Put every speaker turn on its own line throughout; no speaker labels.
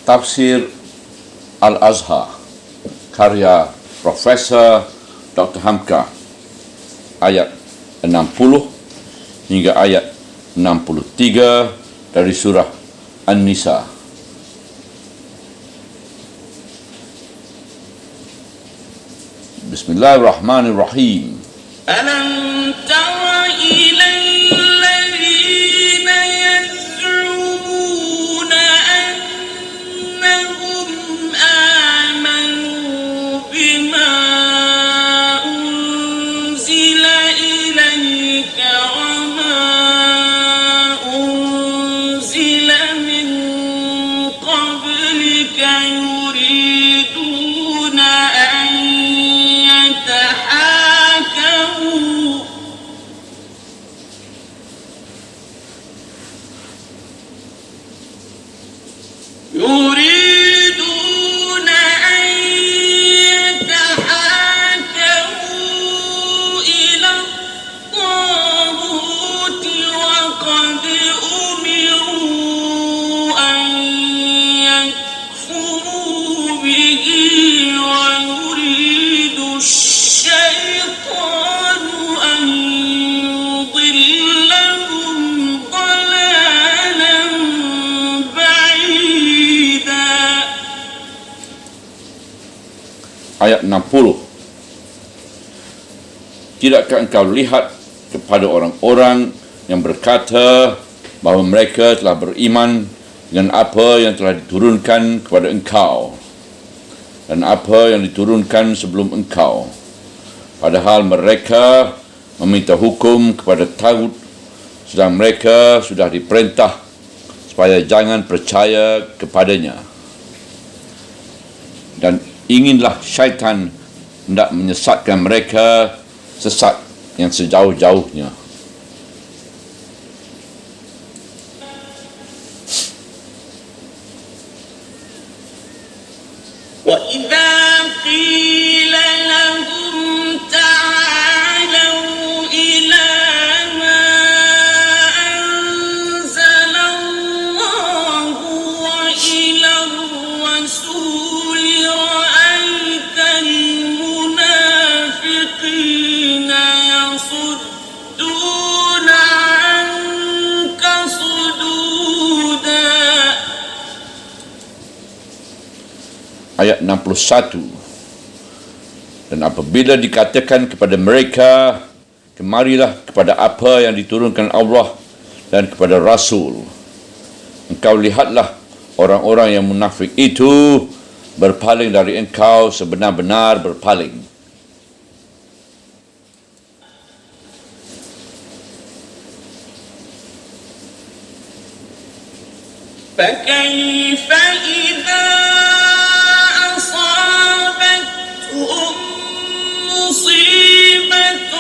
Tafsir Al-Azhar karya Profesor Dr. Hamka, ayat 60 hingga ayat 63 dari surah An-Nisa. Bismillahirrahmanirrahim.
Alam tara ilal ladzina yaz'umuna annahum amanu bima unzila ilayka wa ma unzila min qablika yuriduna an yatahakamu يريدون أن يتحاكموا إلى الطاغوت وقد أمروا أن يكفروا به ويريد الشيطان أن يضلهم ضلالا بعيدا.
Ayat 60. Tidakkah engkau lihat kepada orang-orang yang berkata bahawa mereka telah beriman dengan apa yang telah diturunkan kepada engkau dan apa yang diturunkan sebelum engkau, padahal mereka meminta hukum kepada tagut, sedang mereka sudah diperintah supaya jangan percaya kepadanya. Dan inginlah syaitan hendak menyesatkan mereka sesat yang sejauh-jauhnya.
وَإِذَا قِيلَ لَهُمْ تَعَالَوْا إِلَى مَا أَنزَلَ اللَّهُ وَإِلَى الرَّسُولِ رَأَيْتَ الْمُنَافِقِينَ يَصُدُّونَ عَنكَ صُدُودًا.
Ayat 61. Dan apabila dikatakan kepada mereka, kemarilah kepada apa yang diturunkan Allah dan kepada Rasul, engkau lihatlah orang-orang yang munafik itu berpaling dari engkau sebenar-benar berpaling.
فكيف إذا أصابتهم مصيبة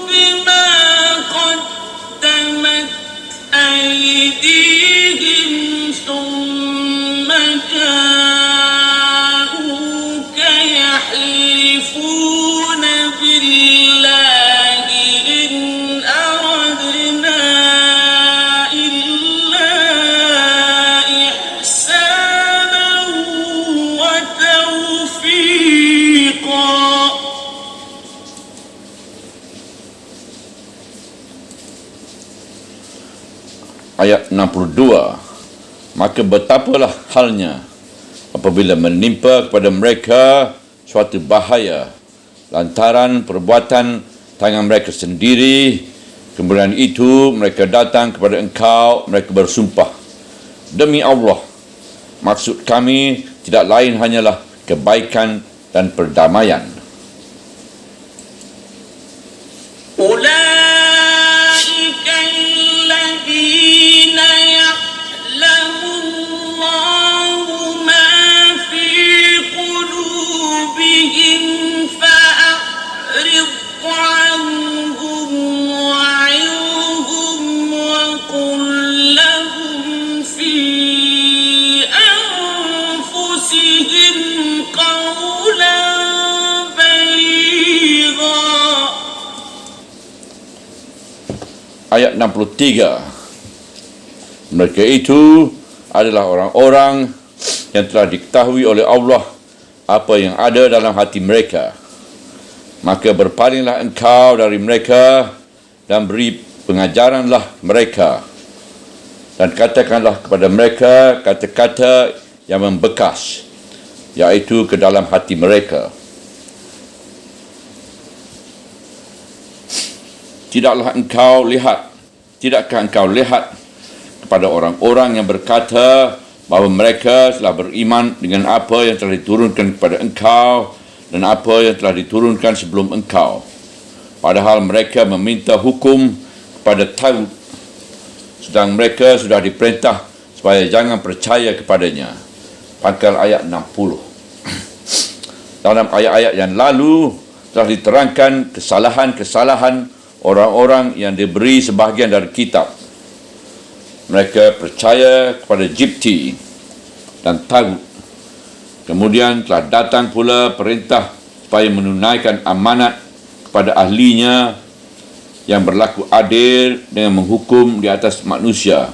بما قدمت أيديهم ثم جاءوك يحلفون بالله إن أردنا إلا إحسانا وتوفيقا.
Ayat 62. Maka betapalah halnya apabila menimpa kepada mereka suatu bahaya lantaran perbuatan tangan mereka sendiri, kemudian itu mereka datang kepada engkau, mereka bersumpah, demi Allah, maksud kami tidak lain hanyalah kebaikan dan perdamaian.
أولئك الذين يعلم الله ما في قلوبهم فأعرض عنهم وعظهم وقل لهم في أنفسهم قولا بليغا.
Ayat 63. Mereka itu adalah orang-orang yang telah diketahui oleh Allah apa yang ada dalam hati mereka. Maka berpalinglah engkau dari mereka dan beri pengajaranlah mereka. Dan katakanlah kepada mereka kata-kata yang membekas, iaitu ke dalam hati mereka. Tidakkah engkau lihat kepada orang-orang yang berkata bahawa mereka telah beriman dengan apa yang telah diturunkan kepada engkau dan apa yang telah diturunkan sebelum engkau, padahal mereka meminta hukum kepada Taurat, sedang mereka sudah diperintah supaya jangan percaya kepadanya. Pangkal ayat 60. Dalam ayat-ayat yang lalu telah diterangkan kesalahan-kesalahan orang-orang yang diberi sebahagian dari kitab. Mereka percaya kepada Jibti dan Tagut. Kemudian telah datang pula perintah supaya menunaikan amanat kepada ahlinya yang berlaku adil dengan menghukum di atas manusia.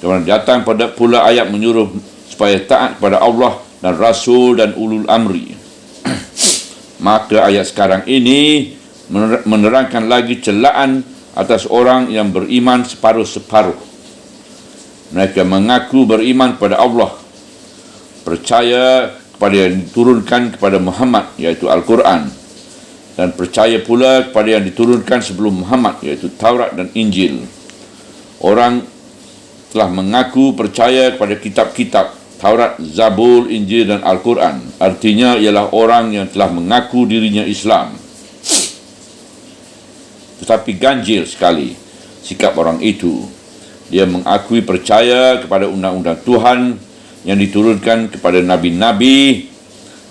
Kemudian datang pula ayat menyuruh supaya taat kepada Allah dan Rasul dan ulul amri. Maka ayat sekarang ini menerangkan lagi celaan atas orang yang beriman separuh-separuh. Mereka mengaku beriman kepada Allah, percaya kepada yang diturunkan kepada Muhammad, iaitu Al-Quran, dan percaya pula kepada yang diturunkan sebelum Muhammad, iaitu Taurat dan Injil. Orang telah mengaku percaya kepada kitab-kitab Taurat, Zabur, Injil dan Al-Quran. Artinya ialah orang yang telah mengaku dirinya Islam. Tetapi ganjil sekali sikap orang itu. Dia mengakui percaya kepada undang-undang Tuhan yang diturunkan kepada nabi-nabi,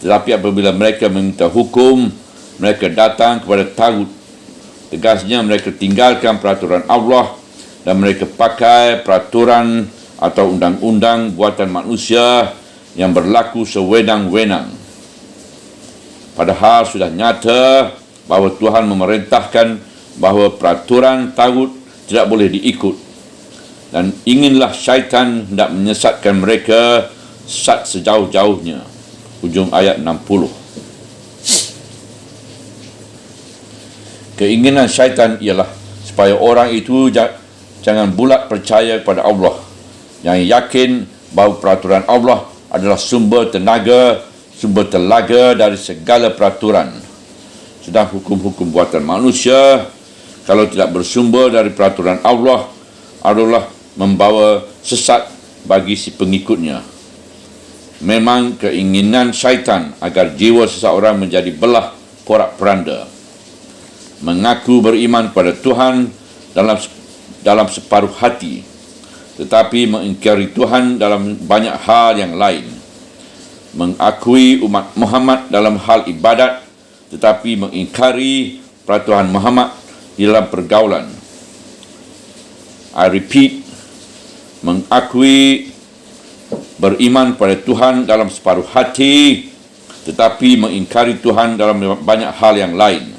tetapi apabila mereka meminta hukum, mereka datang kepada Tagut. Tegasnya mereka tinggalkan peraturan Allah dan mereka pakai peraturan atau undang-undang buatan manusia yang berlaku sewenang-wenang. Padahal sudah nyata bahawa Tuhan memerintahkan bahawa peraturan Tagut tidak boleh diikut. Dan inginlah syaitan hendak menyesatkan mereka sesat sejauh-jauhnya. Hujung ayat 60. Keinginan syaitan ialah supaya orang itu jangan bulat percaya kepada Allah, yang yakin bahawa peraturan Allah adalah sumber telaga dari segala peraturan. Sedang hukum-hukum buatan manusia, kalau tidak bersumber dari peraturan Allah, adalah membawa sesat bagi si pengikutnya. Memang keinginan syaitan agar jiwa seseorang menjadi belah porak-poranda. Mengaku beriman pada Tuhan dalam separuh hati, tetapi mengingkari Tuhan dalam banyak hal yang lain. Mengakui umat Muhammad dalam hal ibadat, tetapi mengingkari peraturan Muhammad di dalam pergaulan. I repeat, mengakui beriman pada Tuhan dalam separuh hati, tetapi mengingkari Tuhan dalam banyak hal yang lain.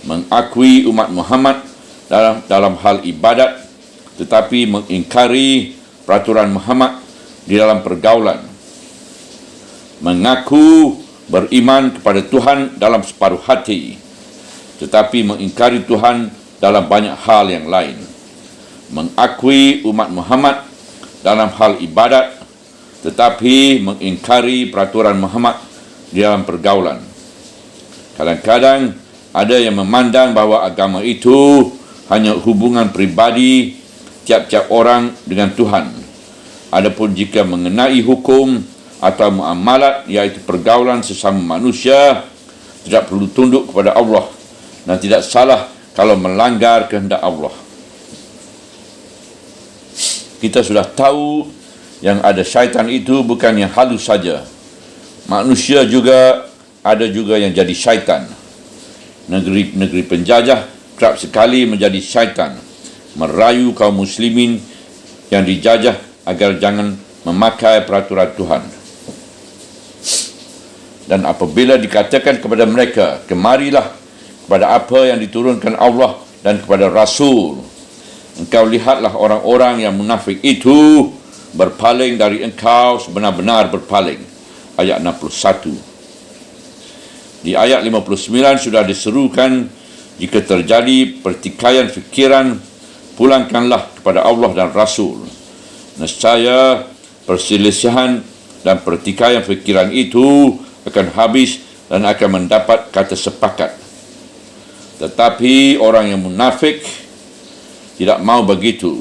Mengakui umat Muhammad dalam hal ibadat, tetapi mengingkari peraturan Muhammad di dalam pergaulan. Mengaku beriman kepada Tuhan dalam separuh hati, tetapi mengingkari Tuhan dalam banyak hal yang lain. Mengakui umat Muhammad dalam hal ibadat, tetapi mengingkari peraturan Muhammad di dalam pergaulan. Kadang-kadang ada yang memandang bahawa agama itu hanya hubungan pribadi tiap-tiap orang dengan Tuhan. Adapun jika mengenai hukum atau muamalat, iaitu pergaulan sesama manusia, tidak perlu tunduk kepada Allah dan tidak salah kalau melanggar kehendak Allah. Kita sudah tahu yang ada syaitan itu bukan yang halus saja. Manusia juga ada yang jadi syaitan. Negeri-negeri penjajah kerap sekali menjadi syaitan, merayu kaum muslimin yang dijajah agar jangan memakai peraturan Tuhan. Dan apabila dikatakan kepada mereka, kemarilah kepada apa yang diturunkan Allah dan kepada Rasul, engkau lihatlah orang-orang yang munafik itu berpaling dari engkau sebenar-benar berpaling. Ayat 61. Di ayat 59 sudah diserukan, jika terjadi pertikaian fikiran, pulangkanlah kepada Allah dan Rasul. Nescaya perselisihan dan pertikaian fikiran itu akan habis dan akan mendapat kata sepakat. Tetapi orang yang munafik tidak mau begitu.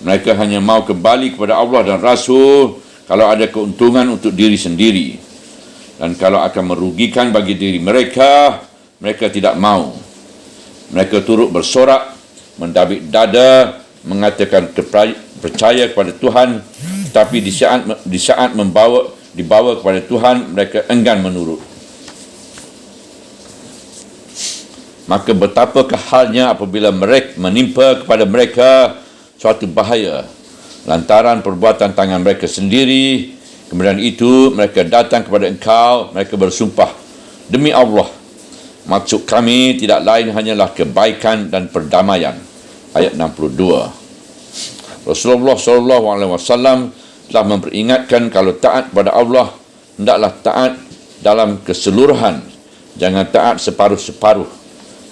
Mereka hanya mau kembali kepada Allah dan Rasul kalau ada keuntungan untuk diri sendiri. Dan kalau akan merugikan bagi diri mereka, mereka tidak mau. Mereka turut bersorak, mendabik dada, mengatakan percaya kepada Tuhan, tapi di saat dibawa kepada Tuhan, mereka enggan menurut. Maka betapakah halnya apabila mereka menimpa kepada mereka suatu bahaya lantaran perbuatan tangan mereka sendiri, kemudian itu mereka datang kepada engkau, mereka bersumpah, demi Allah, maksud kami tidak lain hanyalah kebaikan dan perdamaian. Ayat 62. Rasulullah SAW telah memperingatkan kalau taat kepada Allah, hendaklah taat dalam keseluruhan, jangan taat separuh-separuh.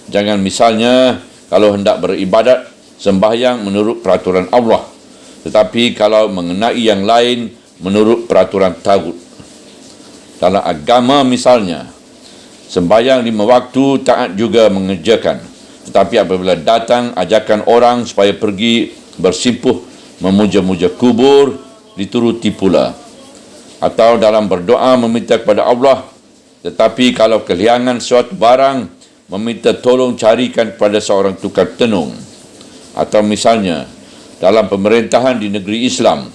Jangan misalnya kalau hendak beribadat, sembahyang menurut peraturan Allah, tetapi kalau mengenai yang lain menurut peraturan tagut. Dalam agama misalnya, sembahyang 5 waktu taat juga mengerjakan, tetapi apabila datang ajakan orang supaya pergi bersimpuh memuja-muja kubur, dituruti pula. Atau dalam berdoa meminta kepada Allah, tetapi kalau kehilangan suatu barang, meminta tolong carikan kepada seorang tukang tenung. Atau misalnya dalam pemerintahan di negeri Islam,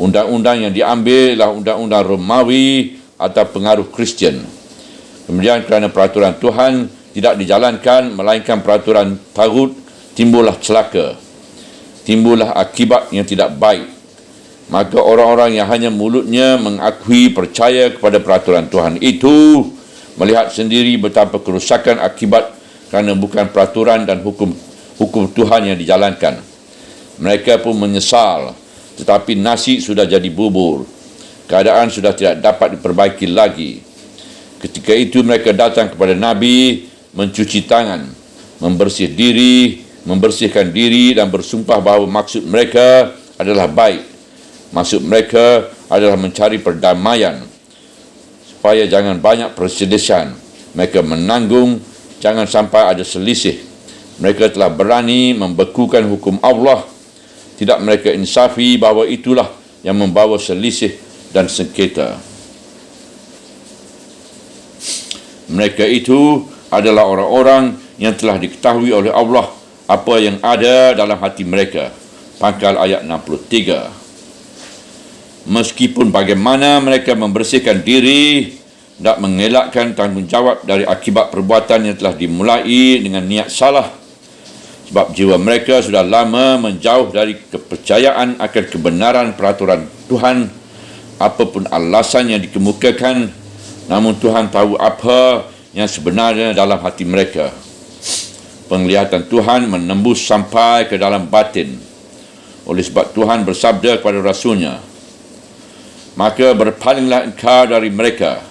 undang-undang yang diambil adalah undang-undang Romawi atau pengaruh Kristian. Kemudian kerana peraturan Tuhan tidak dijalankan melainkan peraturan tagut, timbullah celaka, timbullah akibat yang tidak baik. Maka orang-orang yang hanya mulutnya mengakui percaya kepada peraturan Tuhan itu melihat sendiri betapa kerusakan akibat kerana bukan peraturan dan hukum Tuhan yang dijalankan. Mereka pun menyesal, tetapi nasi sudah jadi bubur. Keadaan sudah tidak dapat diperbaiki lagi. Ketika itu mereka datang kepada Nabi, mencuci tangan, membersihkan diri dan bersumpah bahawa maksud mereka adalah baik. Maksud mereka adalah mencari perdamaian, supaya jangan banyak perselisihan. Mereka menanggung, jangan sampai ada selisih. Mereka telah berani membekukan hukum Allah. Tidak mereka insafi bahawa itulah yang membawa selisih dan sengketa. Mereka itu adalah orang-orang yang telah diketahui oleh Allah apa yang ada dalam hati mereka. Pangkal ayat 63. Meskipun bagaimana mereka membersihkan diri, tak mengelakkan tanggungjawab dari akibat perbuatan yang telah dimulai dengan niat salah. Sebab jiwa mereka sudah lama menjauh dari kepercayaan akan kebenaran peraturan Tuhan. Apapun alasan yang dikemukakan, namun Tuhan tahu apa yang sebenarnya dalam hati mereka. Penglihatan Tuhan menembus sampai ke dalam batin. Oleh sebab Tuhan bersabda kepada Rasulnya, maka berpalinglah engkau dari mereka.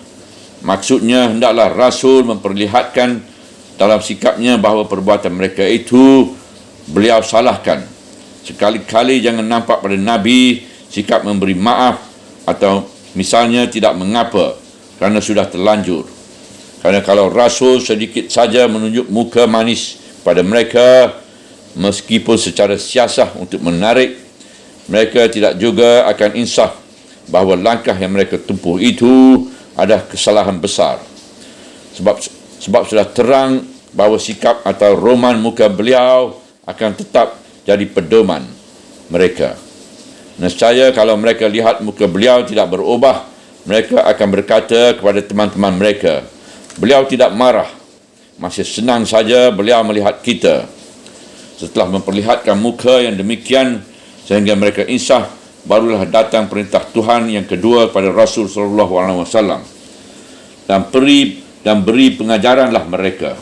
Maksudnya hendaklah Rasul memperlihatkan dalam sikapnya bahawa perbuatan mereka itu beliau salahkan. Sekali-kali jangan nampak pada Nabi sikap memberi maaf atau misalnya tidak mengapa kerana sudah terlanjur. Kerana kalau Rasul sedikit saja menunjuk muka manis pada mereka, meskipun secara siasah untuk menarik, mereka tidak juga akan insaf bahawa langkah yang mereka tempuh itu adalah kesalahan besar. Sebab sudah terang bahawa sikap atau roman muka beliau akan tetap jadi pedoman mereka. Nescaya kalau mereka lihat muka beliau tidak berubah, mereka akan berkata kepada teman-teman mereka, beliau tidak marah, masih senang saja beliau melihat kita. Setelah memperlihatkan muka yang demikian sehingga mereka insaf, barulah datang perintah Tuhan yang kedua kepada Rasul SAW, dan beri pengajaranlah mereka.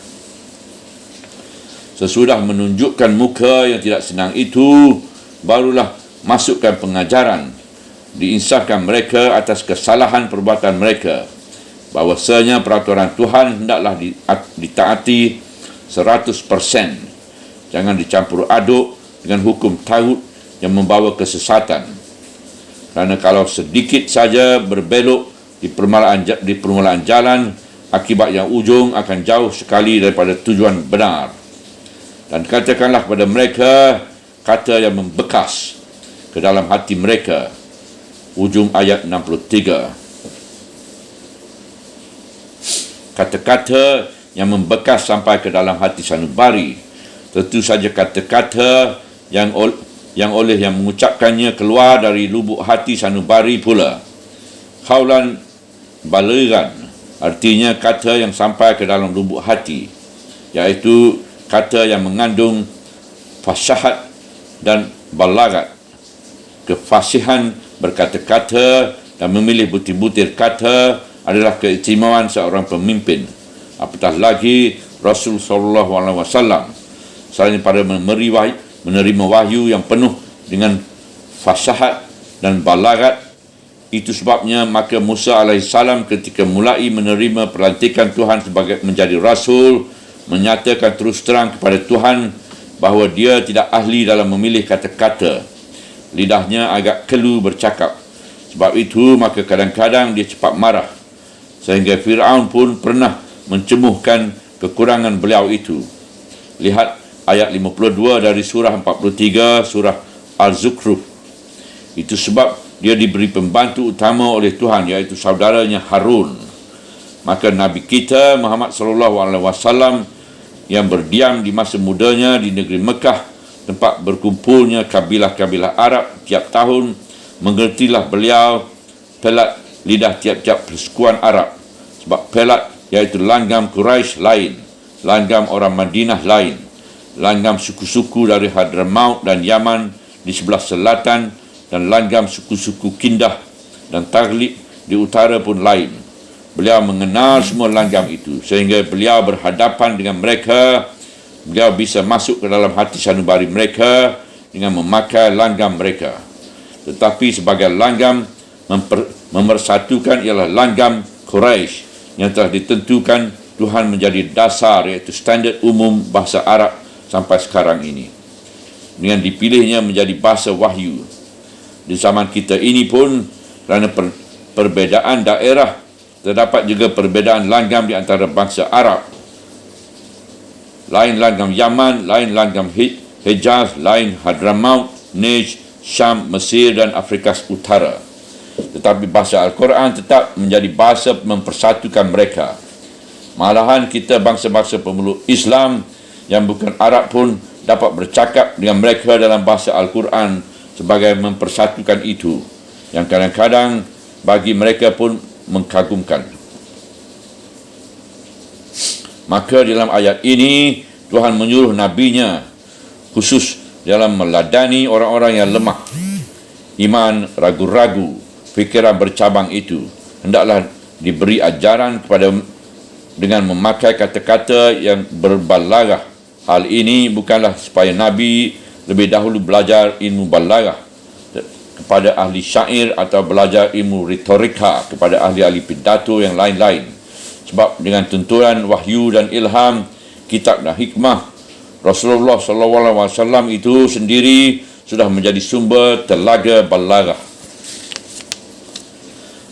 Sesudah menunjukkan muka yang tidak senang itu, barulah masukkan pengajaran diinsafkan mereka atas kesalahan perbuatan mereka, bahawasanya peraturan Tuhan hendaklah ditaati 100%. Jangan dicampur aduk dengan hukum tagut yang membawa kesesatan. Kerana kalau sedikit saja berbelok di permulaan jalan, akibat yang ujung akan jauh sekali daripada tujuan benar. Dan katakanlah kepada mereka kata yang membekas ke dalam hati mereka. Ujung ayat 63. Kata-kata yang membekas sampai ke dalam hati sanubari, tentu saja kata-kata yang oleh yang mengucapkannya keluar dari lubuk hati sanubari pula. Qaulan baligan, artinya kata yang sampai ke dalam lubuk hati, iaitu kata yang mengandung fasyahat dan balagat, kefasihan berkata-kata dan memilih butir-butir kata adalah keistimewaan seorang pemimpin. Apatah lagi Rasul sallallahu alaihi wasallam, selain pada menerima wahyu yang penuh dengan fasyahat dan balagat. Itu sebabnya maka Musa alaihissalam ketika mulai menerima pelantikan Tuhan sebagai menjadi rasul, menyatakan terus terang kepada Tuhan bahawa dia tidak ahli dalam memilih kata-kata. Lidahnya agak kelu bercakap. Sebab itu maka kadang-kadang dia cepat marah, sehingga Fir'aun pun pernah mencemuhkan kekurangan beliau itu. Lihat ayat 52 dari surah 43 surah Al-Zukhruf. Itu sebab dia diberi pembantu utama oleh Tuhan, iaitu saudaranya Harun. Maka Nabi kita Muhammad sallallahu alaihi wasallam yang berdiam di masa mudanya di negeri Mekah, tempat berkumpulnya kabilah-kabilah Arab tiap tahun, mengertilah beliau pelat lidah tiap-tiap persekutuan Arab. Sebab pelat iaitu langgam Quraisy lain, langgam orang Madinah lain, langgam suku-suku dari Hadramaut dan Yaman di sebelah selatan, dan langgam suku-suku Kindah dan Taghlib di utara pun lain. Beliau mengenal semua langgam itu, sehingga beliau berhadapan dengan mereka. Beliau bisa masuk ke dalam hati sanubari mereka dengan memakai langgam mereka. Tetapi sebagai langgam memersatukan ialah langgam Quraisy yang telah ditentukan Tuhan menjadi dasar, iaitu standard umum bahasa Arab sampai sekarang ini, dengan dipilihnya menjadi bahasa wahyu. Di zaman kita ini pun, kerana perbezaan daerah, terdapat juga perbezaan langgam di antara bangsa Arab. Lain langgam Yaman, lain langgam Hijaz, lain Hadramaut, Najd, Syam, Mesir dan Afrika Utara. Tetapi bahasa Al-Quran tetap menjadi bahasa mempersatukan mereka. Malahan kita bangsa-bangsa pemeluk Islam yang bukan Arab pun dapat bercakap dengan mereka dalam bahasa Al-Quran sebagai mempersatukan itu, yang kadang-kadang bagi mereka pun mengagumkan. Maka dalam ayat ini Tuhan menyuruh nabinya khusus dalam meladani orang-orang yang lemah iman, ragu-ragu, fikiran bercabang itu, hendaklah diberi ajaran kepada dengan memakai kata-kata yang berbalaghah. Hal ini bukanlah supaya Nabi lebih dahulu belajar ilmu balaghah kepada ahli syair atau belajar ilmu retorika kepada ahli-ahli pidato yang lain-lain. Sebab dengan tuntunan wahyu dan ilham, kitab dan hikmah, Rasulullah SAW itu sendiri sudah menjadi sumber telaga balaghah.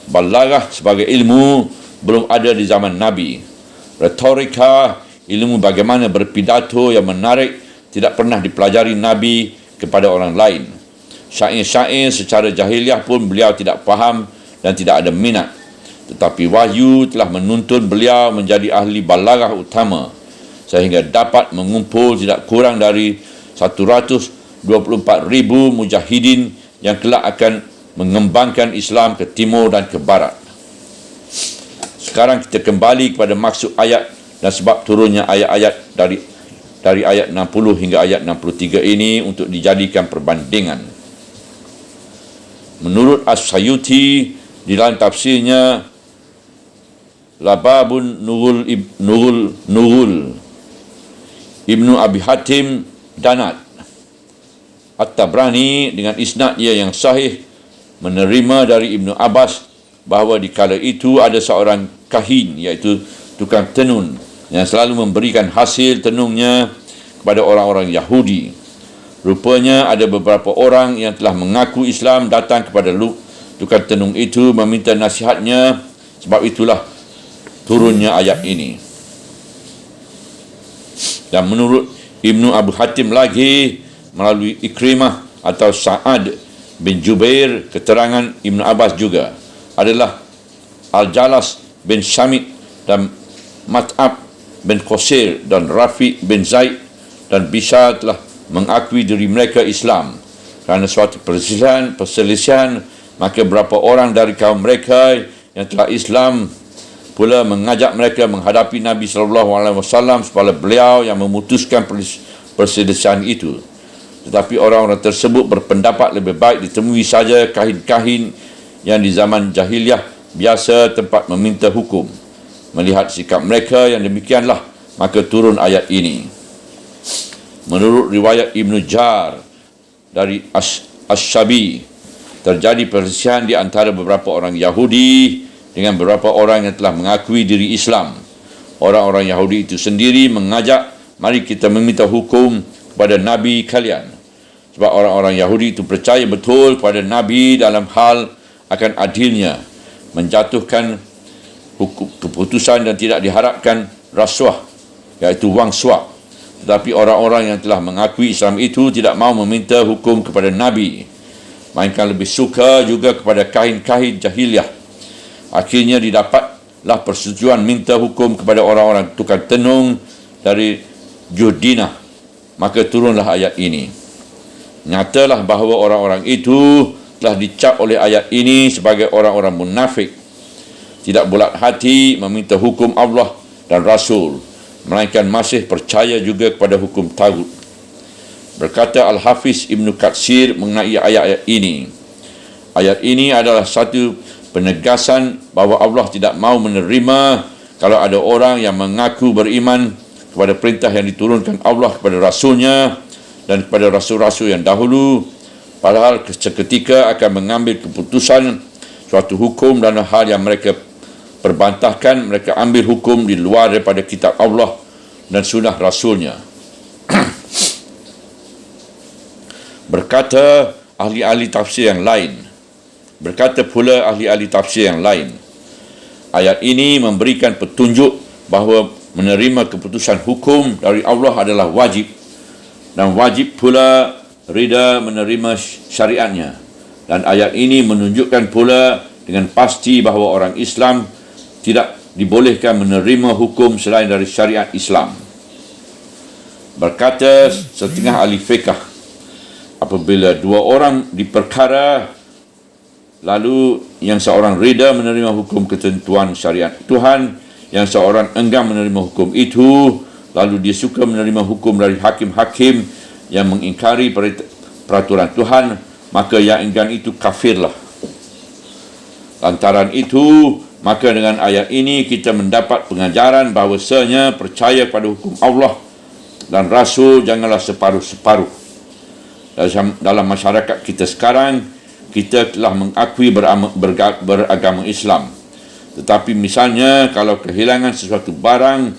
Balaghah sebagai ilmu belum ada di zaman Nabi. Retorika, ilmu bagaimana berpidato yang menarik, tidak pernah dipelajari Nabi kepada orang lain. Syair-syair secara jahiliah pun beliau tidak faham dan tidak ada minat. Tetapi wahyu telah menuntun beliau menjadi ahli balaghah utama, sehingga dapat mengumpul tidak kurang dari 124,000 mujahidin yang kelak akan mengembangkan Islam ke timur dan ke barat. Sekarang kita kembali kepada maksud ayat dan sebab turunnya ayat-ayat dari ayat 60 hingga ayat 63 ini untuk dijadikan perbandingan. Menurut As-Sayuti di dalam tafsirnya Lababun Nurul Ibnu Abi Hatim Danat At-Tabrani dengan isnad ia yang sahih menerima dari Ibnu Abbas bahawa di kala itu ada seorang kahin, iaitu tukang tenun, yang selalu memberikan hasil tenungnya kepada orang-orang Yahudi. Rupanya ada beberapa orang yang telah mengaku Islam datang kepada tukang tenung itu meminta nasihatnya. Sebab itulah turunnya ayat ini. Dan menurut Ibnu Abu Hatim lagi, melalui Ikrimah atau Sa'ad bin Jubair, keterangan Ibnu Abbas juga adalah Al-Jalas bin Syamit dan Mat'ab bin Qusir dan Rafi bin Zaid dan Bisha telah mengakui diri mereka Islam. Kerana suatu perselisihan, maka beberapa orang dari kaum mereka yang telah Islam pula mengajak mereka menghadapi Nabi SAW supaya beliau yang memutuskan perselisihan itu. Tetapi orang-orang tersebut berpendapat lebih baik ditemui saja kahin-kahin yang di zaman jahiliah biasa tempat meminta hukum. Melihat sikap mereka yang demikianlah, maka turun ayat ini. Menurut riwayat Ibnu Jar dari Ash-Shabi, terjadi perselisihan di antara beberapa orang Yahudi dengan beberapa orang yang telah mengakui diri Islam. Orang-orang Yahudi itu sendiri mengajak, mari kita meminta hukum kepada Nabi kalian. Sebab orang-orang Yahudi itu percaya betul kepada Nabi dalam hal akan adilnya menjatuhkan keputusan dan tidak diharapkan rasuah, iaitu wang suap. Tetapi orang-orang yang telah mengakui Islam itu tidak mahu meminta hukum kepada Nabi, melainkan lebih suka juga kepada kahin-kahin jahiliah. Akhirnya didapatlah persetujuan minta hukum kepada orang-orang tukang tenung dari Juhdinah. Maka turunlah ayat ini. Nyatalah bahawa orang-orang itu telah dicap oleh ayat ini sebagai orang-orang munafik, tidak bulat hati meminta hukum Allah dan Rasul, melainkan masih percaya juga kepada hukum tagut. Berkata Al-Hafiz Ibnu Katsir mengenai ayat-ayat ini. Ayat ini adalah satu penegasan bahawa Allah tidak mahu menerima kalau ada orang yang mengaku beriman kepada perintah yang diturunkan Allah kepada Rasulnya dan kepada Rasul-Rasul yang dahulu, padahal seketika akan mengambil keputusan suatu hukum dan hal yang mereka perbantahkan, mereka ambil hukum di luar daripada kitab Allah dan sunnah Rasulnya. Berkata ahli-ahli tafsir yang lain, ayat ini memberikan petunjuk bahawa menerima keputusan hukum dari Allah adalah wajib, dan wajib pula rida menerima syariatnya. Dan ayat ini menunjukkan pula dengan pasti bahawa orang Islam tidak dibolehkan menerima hukum selain dari syariat Islam. Berkata setengah ahli fiqh, apabila dua orang diperkara, lalu yang seorang rida menerima hukum ketentuan syariat Tuhan, yang seorang enggan menerima hukum itu, lalu dia suka menerima hukum dari hakim-hakim yang mengingkari peraturan Tuhan, maka yang enggan itu kafirlah. Lantaran itu, maka dengan ayat ini kita mendapat pengajaran bahawasanya percaya pada hukum Allah dan Rasul janganlah separuh-separuh. Dalam masyarakat kita sekarang, kita telah mengakui beragama Islam. Tetapi misalnya kalau kehilangan sesuatu barang,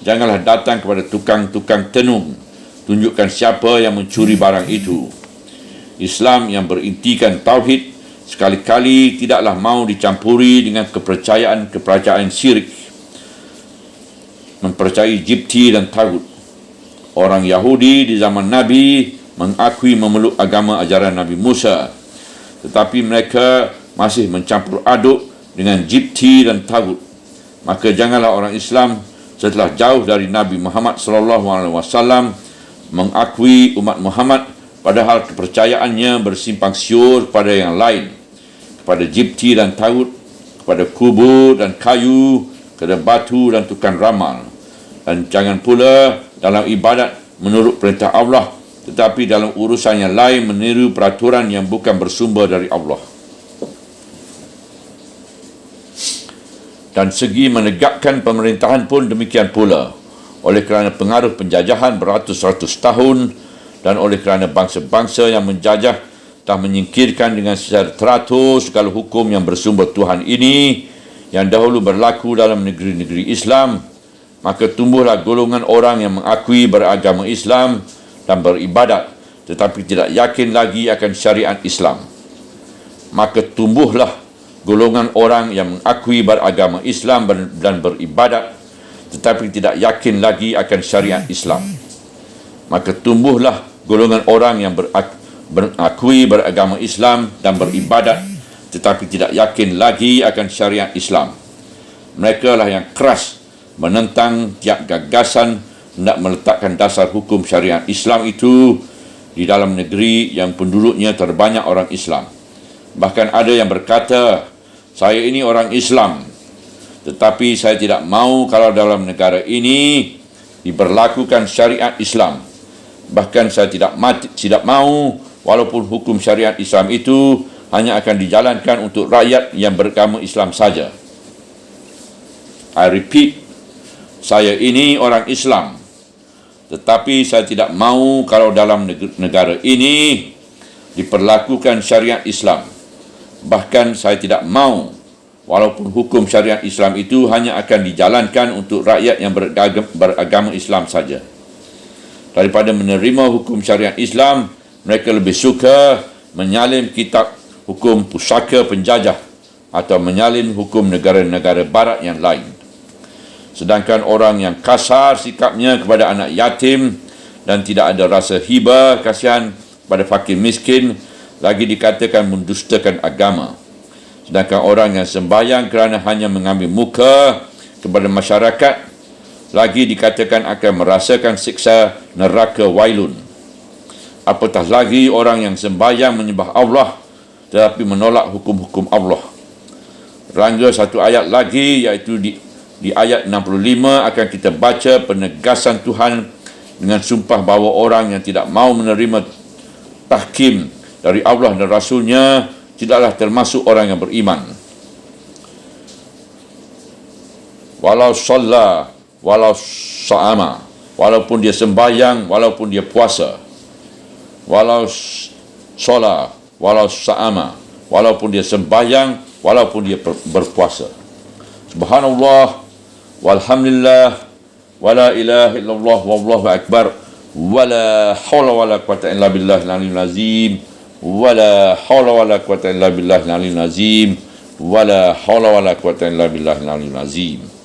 janganlah datang kepada tukang-tukang tenung. Tunjukkan siapa yang mencuri barang itu. Islam yang berintikan tauhid sekali-kali tidaklah mahu dicampuri dengan kepercayaan syirik, mempercayai jibti dan tagut. Orang Yahudi di zaman Nabi mengakui memeluk agama ajaran Nabi Musa, tetapi mereka masih mencampur aduk dengan jibti dan tagut. Maka janganlah orang Islam setelah jauh dari Nabi Muhammad SAW mengakui umat Muhammad padahal kepercayaannya bersimpang siur pada yang lain, kepada jibti dan tagut, kepada kubur dan kayu, kepada batu dan tukang ramal. Dan jangan pula dalam ibadat menurut perintah Allah, tetapi dalam urusan yang lain meniru peraturan yang bukan bersumber dari Allah. Dan segi menegakkan pemerintahan pun demikian pula. Oleh kerana pengaruh penjajahan beratus-ratus tahun dan oleh kerana bangsa-bangsa yang menjajah telah menyingkirkan dengan secara teratur segala hukum yang bersumber Tuhan ini yang dahulu berlaku dalam negeri-negeri Islam, maka tumbuhlah golongan orang yang mengakui beragama Islam dan beribadat tetapi tidak yakin lagi akan syariat Islam. Maka tumbuhlah golongan orang yang mengakui beragama Islam dan beribadat tetapi tidak yakin lagi akan syariat Islam. Maka tumbuhlah golongan orang yang mengakui beragama Islam dan beribadat tetapi tidak yakin lagi akan syariat Islam. Mereka lah yang keras menentang tiap gagasan hendak meletakkan dasar hukum syariat Islam itu di dalam negeri yang penduduknya terbanyak orang Islam. Bahkan ada yang berkata, saya ini orang Islam, tetapi saya tidak mahu kalau dalam negara ini diberlakukan syariat Islam. Bahkan saya tidak mahu walaupun hukum syariat Islam itu hanya akan dijalankan untuk rakyat yang beragama Islam saja. I repeat, saya ini orang Islam, tetapi saya tidak mahu kalau dalam negara ini diperlakukan syariat Islam. Bahkan saya tidak mahu walaupun hukum syariat Islam itu hanya akan dijalankan untuk rakyat yang beragama Islam saja. Daripada menerima hukum syariat Islam, mereka lebih suka menyalin kitab hukum pusaka penjajah atau menyalin hukum negara-negara barat yang lain. Sedangkan orang yang kasar sikapnya kepada anak yatim dan tidak ada rasa hibah kasihan pada fakir miskin lagi dikatakan mendustakan agama. Sedangkan orang yang sembahyang kerana hanya mengambil muka kepada masyarakat lagi dikatakan akan merasakan siksa neraka wailun. Apatah lagi orang yang sembahyang menyembah Allah tetapi menolak hukum-hukum Allah. Rangga satu ayat lagi, iaitu di ayat 65 akan kita baca penegasan Tuhan dengan sumpah bahawa orang yang tidak mahu menerima tahkim dari Allah dan Rasulnya tidaklah termasuk orang yang beriman. Walau shalla, walau sa'ama, walaupun dia sembahyang, walaupun dia puasa. Walau sholat, walau sa'ama, walaupun dia sembahyang, walaupun dia berpuasa. Subhanallah, walhamdulillah, wala ilaha illallah, wallahu akbar, wala hawla wala quwata illa billahil aliyyil azim, wala hawla wala quwata illa billahil aliyyil azim, wala hawla wala quwata illa billahil aliyyil azim.